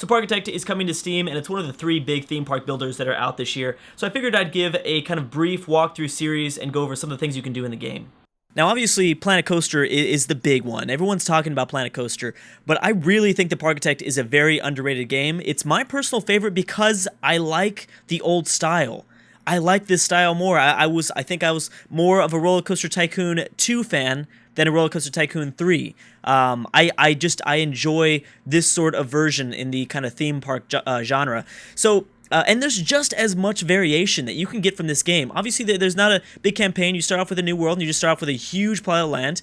So Parkitect is coming to Steam, and it's one of the 3 big theme park builders that are out this year. So I figured I'd give a kind of brief walkthrough series and go over some of the things you can do in the game. Now, obviously, Planet Coaster is the big one. Everyone's talking about Planet Coaster, but I really think the Parkitect is a very underrated game. It's my personal favorite because I like the old style. I like this style more. I think I was more of a Roller Coaster Tycoon 2 fan than a Roller Coaster Tycoon 3. I enjoy this sort of version in the kind of theme park genre. So. And there's just as much variation that you can get from this game. Obviously, there's not a big campaign. You start off with a new world, and you just start off with a huge plot of land.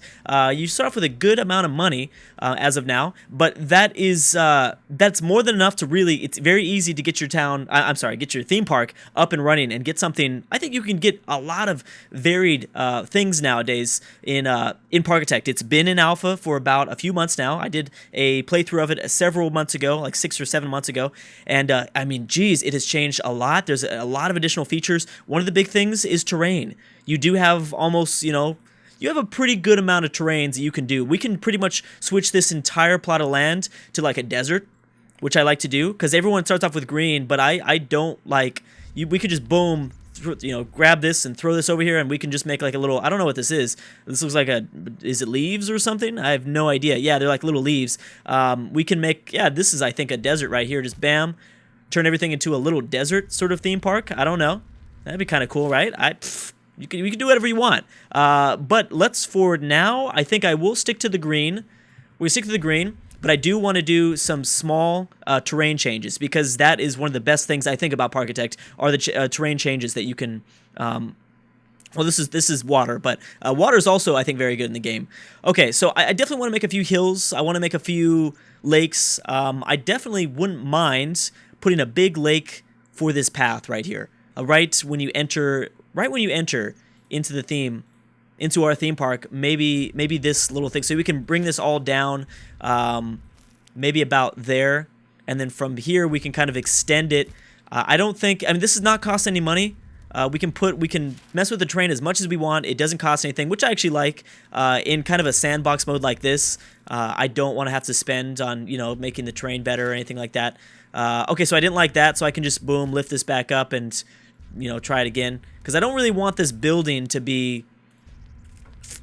You start off with a good amount of money as of now, but that's more than enough to really. It's very easy to get your get your theme park up and running and get something. I think you can get a lot of varied things nowadays in Parkitect. It's been in alpha for about a few months now. I did a playthrough of it several months ago, like 6 or 7 months ago, and I mean, geez, it has changed a lot. There's a lot of additional features. One of the big things is terrain. You do have almost, you have a pretty good amount of terrains that you can do. We can pretty much switch this entire plot of land to like a desert, which I like to do because everyone starts off with green, but I don't like, we could just boom, grab this and throw this over here, and we can just make like a little, I don't know what this is. This looks like is it leaves or something? I have no idea. Yeah, they're like little leaves. We can make, this is, I think, a desert right here. Just bam. Turn everything into a little desert sort of theme park. I don't know. That'd be kind of cool, right? You can do whatever you want. But let's forward now. I think I will stick to the green. We stick to the green, but I do want to do some small terrain changes because that is one of the best things I think about Parkitect are the terrain changes that you can. Well, this is water, but water is also, I think, very good in the game. Okay, so I definitely want to make a few hills. I want to make a few lakes. I definitely wouldn't mind putting a big lake for this path right here. Right when you enter into our theme park, maybe this little thing, so we can bring this all down, maybe about there, and then from here we can kind of extend it. I mean, this does not cost any money. We can mess with the terrain as much as we want. It doesn't cost anything, which I actually like. In kind of a sandbox mode like this, I don't want to have to spend on making the terrain better or anything like that. Okay, so I didn't like that, so I can just boom, lift this back up and try it again because I don't really want this building to be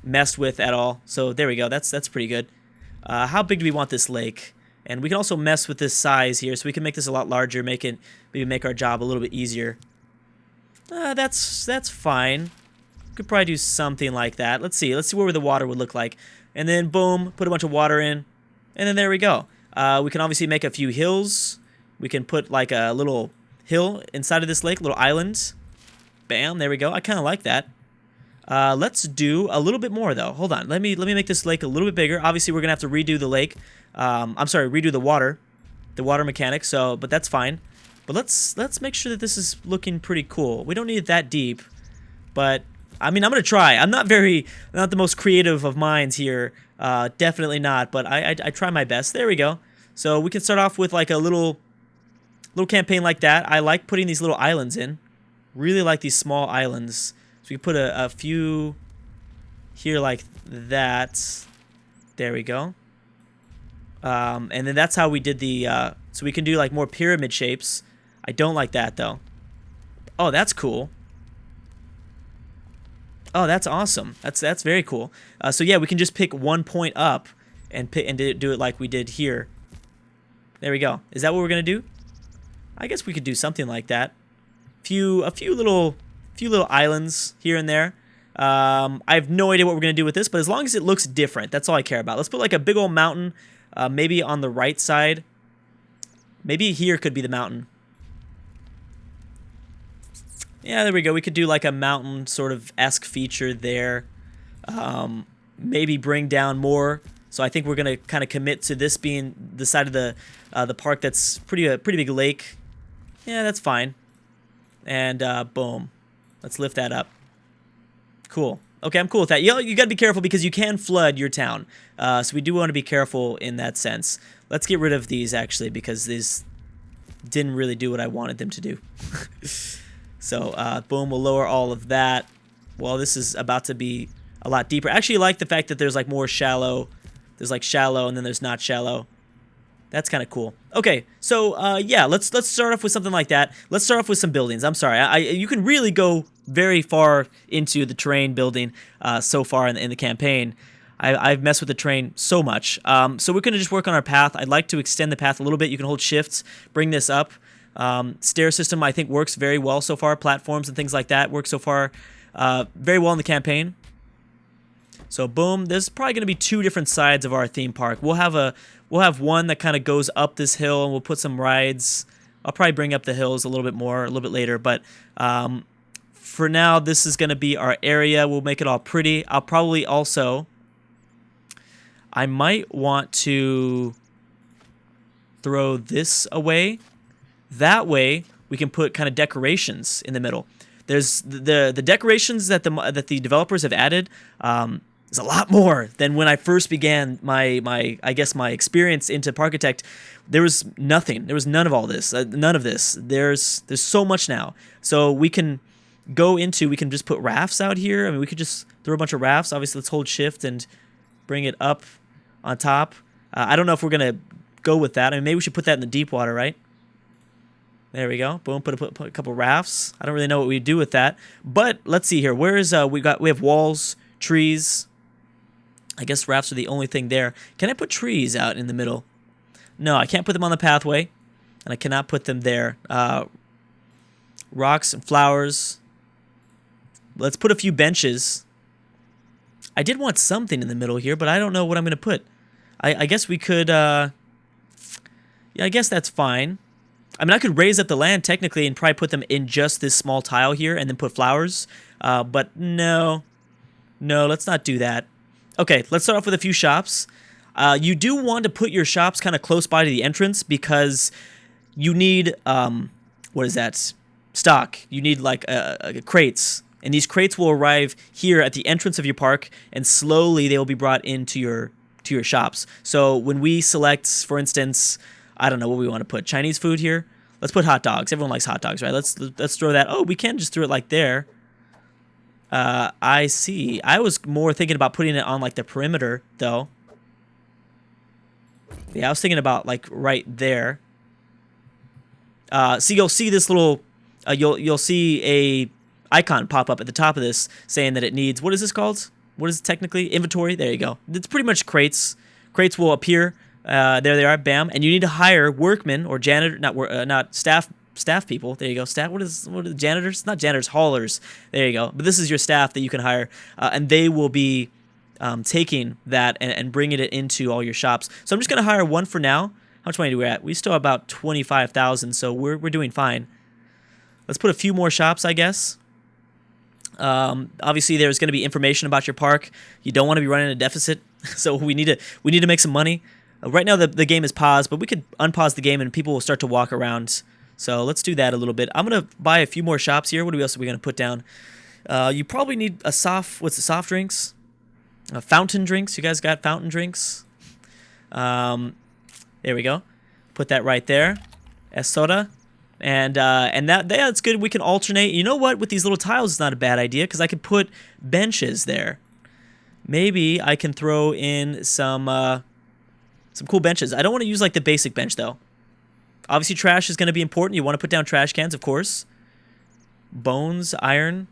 messed with at all. So there we go. That's pretty good. How big do we want this lake? And we can also mess with this size here, so we can make this a lot larger, maybe make our job a little bit easier. That's fine. Could probably do something like that. Let's see where the water would look like, and then boom, put a bunch of water in, and then there we go. We can obviously make a few hills. We can put like a little hill inside of this lake, little island. Bam, there we go. I kind of like that. Let's do a little bit more though. Hold on. Let me make this lake a little bit bigger. Obviously, we're gonna have to redo the lake. I'm sorry, redo the water mechanics. So, but that's fine. But let's make sure that this is looking pretty cool. We don't need it that deep, but I mean, I'm gonna try. I'm not the most creative of minds here. Definitely not. But I try my best. There we go. So we can start off with like a little campaign like that. I like putting these little islands in. Really like these small islands. So we can put a few here like that. There we go. And then that's how we did the. So we can do like more pyramid shapes. I don't like that though. Oh, that's cool. Oh, that's awesome. That's very cool. So yeah, we can just pick one point up and do it like we did here. There we go. Is that what we're gonna do? I guess we could do something like that. A few little islands here and there. I have no idea what we're gonna do with this, but as long as it looks different, that's all I care about. Let's put like a big old mountain, maybe on the right side. Maybe here could be the mountain. Yeah, there we go. We could do like a mountain sort of esque feature there. Maybe bring down more. So I think we're gonna kind of commit to this being the side of the park that's pretty big lake. Yeah, that's fine. And boom, let's lift that up. Cool. Okay, I'm cool with that. You gotta be careful because you can flood your town. So we do want to be careful in that sense. Let's get rid of these actually because these didn't really do what I wanted them to do. So boom, we'll lower all of that. Well, this is about to be a lot deeper. I actually like the fact that there's like more shallow. There's like shallow and then there's not shallow. That's kind of cool. Okay, so yeah, let's start off with something like that. Let's start off with some buildings. I'm sorry, you can really go very far into the terrain building so far in the campaign. I've messed with the terrain so much. So we're gonna just work on our path. I'd like to extend the path a little bit. You can hold shifts, bring this up. Stair system I think works very well so far. Platforms and things like that work so far very well in the campaign. So boom, there's probably going to be two different sides of our theme park. We'll have one that kind of goes up this hill, and we'll put some rides. I'll probably bring up the hills a little bit more a little bit later, but for now, this is going to be our area. We'll make it all pretty. I'll probably also, I might want to throw this away. That way, we can put kind of decorations in the middle. There's the decorations that the developers have added. Is a lot more than when I first began my I guess my experience into Parkitect. There was nothing. There was none of all this. None of this. There's so much now. So we can we can just put rafts out here. I mean, we could just throw a bunch of rafts. Obviously, let's hold shift and bring it up on top. I don't know if we're gonna go with that. I mean, maybe we should put that in the deep water, right? There we go. Boom. Put a couple rafts. I don't really know what we do with that, but let's see here. Where is we have walls, trees. I guess rafts are the only thing there. Can I put trees out in the middle? No, I can't put them on the pathway, and I cannot put them there. Rocks and flowers. Let's put a few benches. I did want something in the middle here, but I don't know what I'm going to put. I guess we could... yeah, I guess that's fine. I mean, I could raise up the land technically and probably put them in just this small tile here and then put flowers. But no. No, let's not do that. Okay, let's start off with a few shops. You do want to put your shops kind of close by to the entrance because you need, what is that? Stock. You need like crates. And these crates will arrive here at the entrance of your park, and slowly they will be brought into your shops. So when we select, for instance, I don't know what we want to put. Chinese food here. Let's put hot dogs. Everyone likes hot dogs, right? Let's throw that. Oh, we can just throw it like there. I see. I was more thinking about putting it on like the perimeter, though. Yeah, I was thinking about like right there. So you'll see this little. You'll see a icon pop up at the top of this saying that it needs. What is this called? What is it technically? Inventory. There you go. It's pretty much crates. Crates will appear. There they are. Bam. And you need to hire workmen or janitor, not staff people. There you go. Staff. What is janitors? Not janitors. Haulers. There you go. But this is your staff that you can hire, and they will be taking that and bringing it into all your shops. So I'm just gonna hire one for now. How much money do we at? We still have about 25,000, so we're doing fine. Let's put a few more shops, I guess. Obviously, there's going to be information about your park. You don't want to be running a deficit, so we need to make some money. Right now, the game is paused, but we could unpause the game and people will start to walk around. So let's do that a little bit. I'm going to buy a few more shops here. What else are we going to put down? You probably need what's the soft drinks? Fountain drinks. You guys got fountain drinks? There we go. Put that right there. Soda. And that's good. We can alternate. You know what? With these little tiles, it's not a bad idea because I could put benches there. Maybe I can throw in some cool benches. I don't want to use like the basic bench though. Obviously, trash is going to be important. You want to put down trash cans, of course. Bones, iron.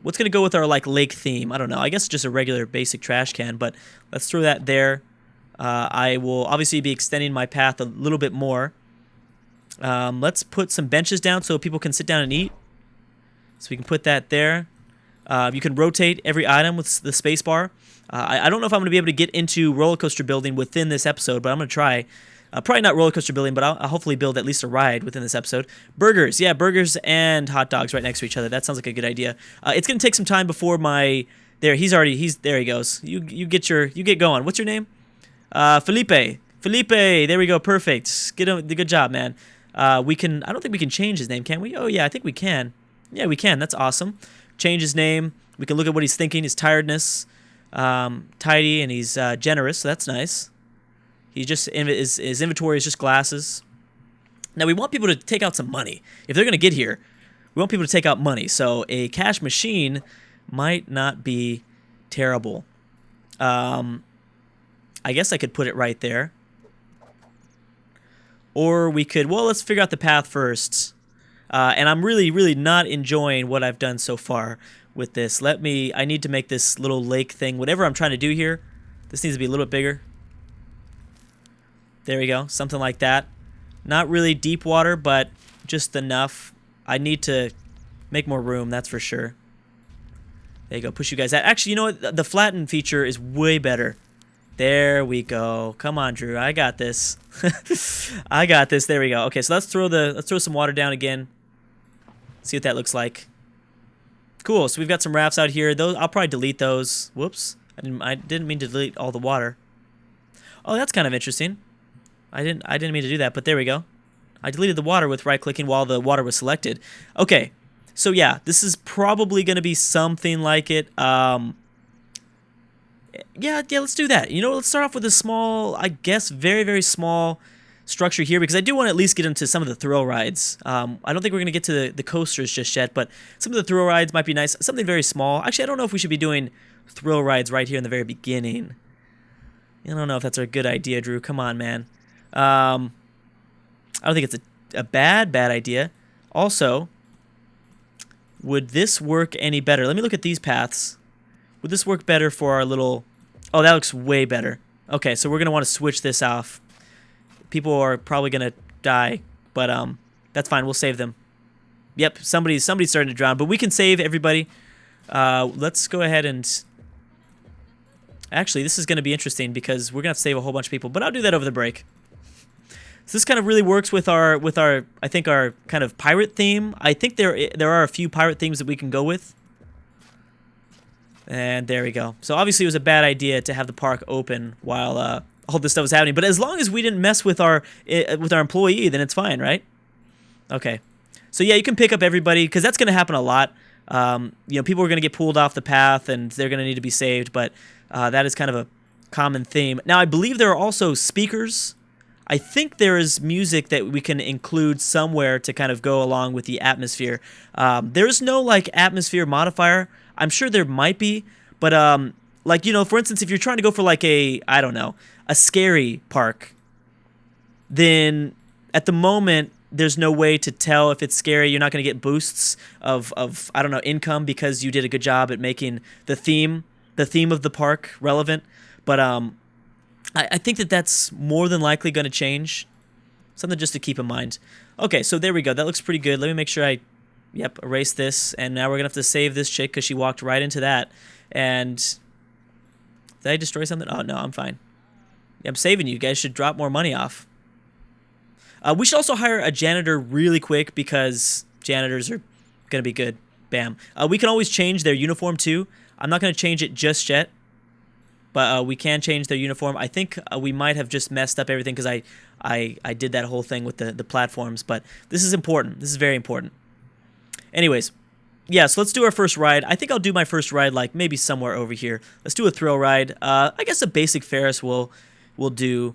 What's going to go with our like lake theme? I don't know. I guess just a regular basic trash can, but let's throw that there. I will obviously be extending my path a little bit more. Let's put some benches down so people can sit down and eat. So we can put that there. You can rotate every item with the space bar. I don't know if I'm going to be able to get into roller coaster building within this episode, but I'm going to try. Probably not roller coaster building, but I'll hopefully build at least a ride within this episode. Burgers. Yeah, burgers and hot dogs right next to each other. That sounds like a good idea. It's going to take some time before my... There he goes. You get going. What's your name? Felipe. Felipe. There we go. Perfect. Good job, man. I don't think we can change his name, can we? Oh, yeah, I think we can. Yeah, we can. That's awesome. Change his name. We can look at what he's thinking, his tiredness. Tidy, and he's generous, so that's nice. His inventory is just glasses. Now, we want people to take out some money. If they're going to get here, we want people to take out money. So a cash machine might not be terrible. I guess I could put it right there. Or we could, well, let's figure out the path first. And I'm really, really not enjoying what I've done so far with this. I need to make this little lake thing, whatever I'm trying to do here. This needs to be a little bit bigger. There we go, something like that. Not really deep water, but just enough. I need to make more room, that's for sure. There you go, push you guys out. Actually, you know what? The flatten feature is way better. There we go. Come on, Drew. I got this. I got this. There we go. Okay, so let's throw some water down again. See what that looks like. Cool. So we've got some rafts out here. Those I'll probably delete those. Whoops. I didn't mean to delete all the water. Oh, that's kind of interesting. I didn't mean to do that, but there we go. I deleted the water with right-clicking while the water was selected. Okay. So yeah, this is probably going to be something like it. Yeah, let's do that. You know, let's start off with a small, I guess, very, very small structure here, because I do want to at least get into some of the thrill rides. I don't think we're going to get to the coasters just yet, but some of the thrill rides might be nice. Something very small. Actually, I don't know if we should be doing thrill rides here in the very beginning. I don't know if that's a good idea, Drew. Come on, man. I don't think it's a bad idea. Also, would this work any better? Let me look at these paths. Would this work better for our little... Oh, that looks way better. Okay, so we're going to want to switch this off. People are probably going to die, but that's fine. We'll save them. Yep, somebody's starting to drown, but we can save everybody. Let's go ahead and... Actually, this is going to be interesting because we're going to have to save a whole bunch of people, but I'll do that over the break. So this kind of really works with our I think our kind of pirate theme. I think there are a few pirate themes that we can go with. And there we go. So obviously it was a bad idea to have the park open while all this stuff was happening. But as long as we didn't mess with our employee, then it's fine, right? Okay. So yeah, you can pick up everybody because that's going to happen a lot. You know, people are going to get pulled off the path and they're going to need to be saved. But that is kind of a common theme. Now I believe there are also speakers. I think there is music that we can include somewhere to kind of go along with the atmosphere. There's no like atmosphere modifier. I'm sure there might be, but like, you know, for instance, if you're trying to go for like a scary park, then at the moment there's no way to tell if it's scary. You're not going to get boosts of I don't know, income because you did a good job at making the theme of the park relevant. But I think that's more than likely going to change. Something just to keep in mind. Okay, so there we go. That looks pretty good. Let me make sure Yep, erase this, and now we're going to have to save this chick because she walked right into that. And did I destroy something? Oh, no, I'm fine. Yeah, I'm saving you. You guys should drop more money off. We should also hire a janitor really quick because janitors are going to be good. Bam. We can always change their uniform too. I'm not going to change it just yet, but we can change their uniform. I think we might have just messed up everything because I did that whole thing with the platforms, but this is important. This is very important. Anyways, yeah, so let's do our first ride. I think I'll do my first ride like maybe somewhere over here. Let's do a thrill ride. I guess a basic Ferris will do.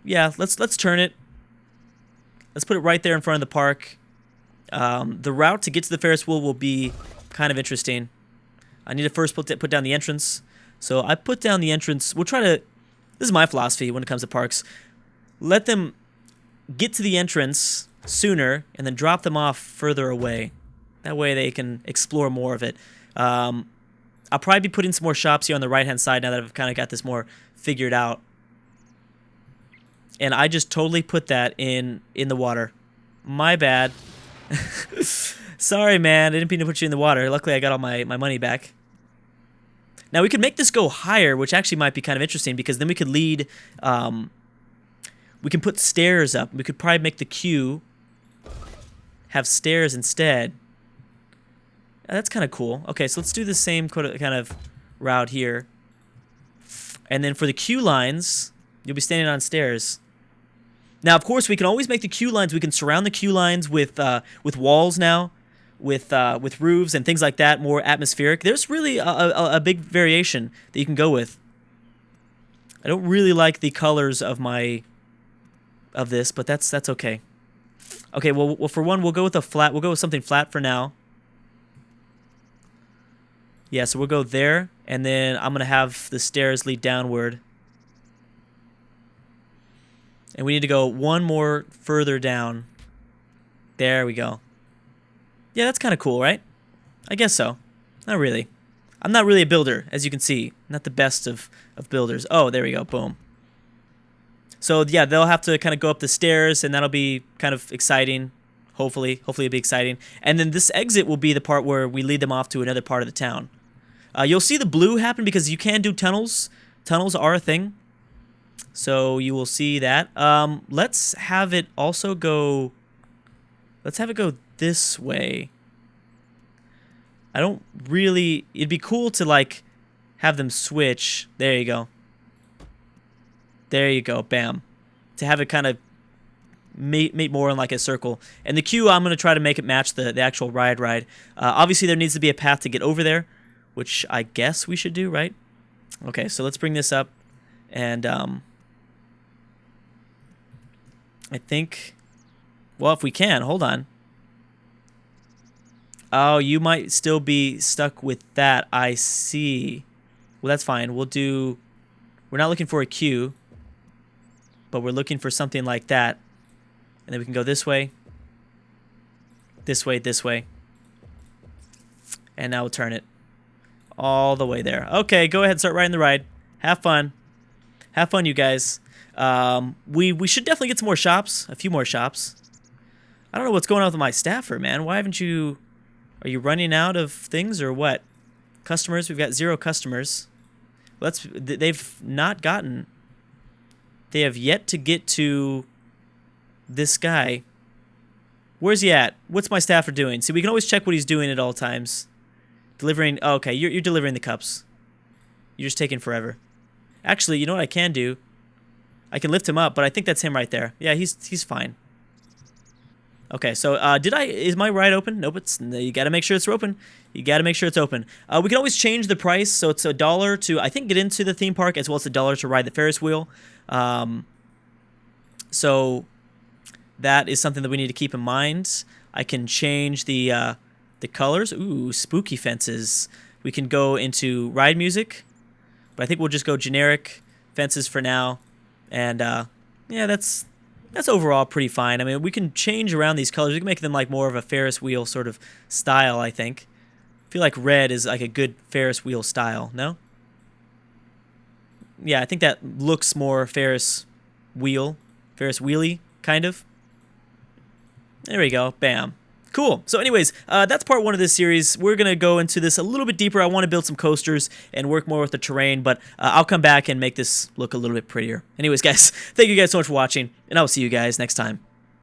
Yeah, let's turn it. Let's put it right there in front of the park. The route to get to the Ferris wheel will be kind of interesting. I need to first put down the entrance. So I put down the entrance. We'll try to... This is my philosophy when it comes to parks. Let them get to the entrance sooner and then drop them off further away. That way they can explore more of it. I'll probably be putting some more shops here on the right-hand side now that I've kind of got this more figured out. And I just totally put that in the water. My bad. Sorry, man. I didn't mean to put you in the water. Luckily, I got all my money back. Now, we could make this go higher, which actually might be kind of interesting because then we could lead... we can put stairs up. We could probably make the queue have stairs instead. That's kind of cool. Okay, so let's do the same kind of route here. And then for the queue lines, you'll be standing on stairs. Now, of course, we can always make the queue lines. We can surround the queue lines with walls now, with roofs and things like that, more atmospheric. There's really a big variation that you can go with. I don't really like the colors of this, but that's okay. Okay, well, for one, we'll go with We'll go with something flat for now. Yeah, so we'll go there, and then I'm gonna have the stairs lead downward. And we need to go one more further down. There we go. Yeah, that's kind of cool, right? I guess so. Not really. I'm not really a builder, as you can see. Not the best of builders. Oh, there we go. Boom. So, yeah, they'll have to kind of go up the stairs, and that'll be kind of exciting. Hopefully. Hopefully it'll be exciting. And then this exit will be the part where we lead them off to another part of the town. You'll see the blue happen because you can do tunnels. Tunnels are a thing. So you will see that. Let's have it also go... Let's have it go this way. I don't really... It'd be cool to, like, have them switch. There you go. There you go. Bam. To have it kind of meet more in, like, a circle. And the queue, I'm going to try to make it match the actual ride. Obviously, there needs to be a path to get over there, which I guess we should do, right? Okay, so let's bring this up. And, I think... Well, if we can, hold on. Oh, you might still be stuck with that. I see. Well, that's fine. We'll do... We're not looking for a queue, but we're looking for something like that. And then we can go this way. This way, this way. And now we'll turn it all the way there. Okay, go ahead, start riding the ride. Have fun. Have fun, you guys. We should definitely get some more shops. A few more shops. I don't know what's going on with my staffer, man. Why haven't you... Are you running out of things or what? Customers, we've got 0 customers. They've not gotten... They have yet to get to this guy. Where's he at? What's my staffer doing? See, we can always check what he's doing at all times. Delivering... Oh, okay, you're delivering the cups. You're just taking forever. Actually, you know what I can do? I can lift him up, but I think that's him right there. Yeah, he's fine. Okay, so is my ride open? Nope, you gotta make sure it's open. You gotta make sure it's open. We can always change the price, so it's $1 to, I think, get into the theme park, as well as $1 to ride the Ferris wheel. So that is something that we need to keep in mind. I can change the colors. Ooh, spooky fences. We can go into ride music, but I think we'll just go generic fences for now. And yeah, that's overall pretty fine. I mean, we can change around these colors. We can make them like more of a Ferris wheel sort of style, I think. I feel like red is like a good Ferris wheel style, no? Yeah, I think that looks more Ferris wheelie, kind of. There we go. Bam. Cool. So anyways, that's part 1 of this series. We're going to go into this a little bit deeper. I want to build some coasters and work more with the terrain, but I'll come back and make this look a little bit prettier. Anyways, guys, thank you guys so much for watching, and I'll see you guys next time.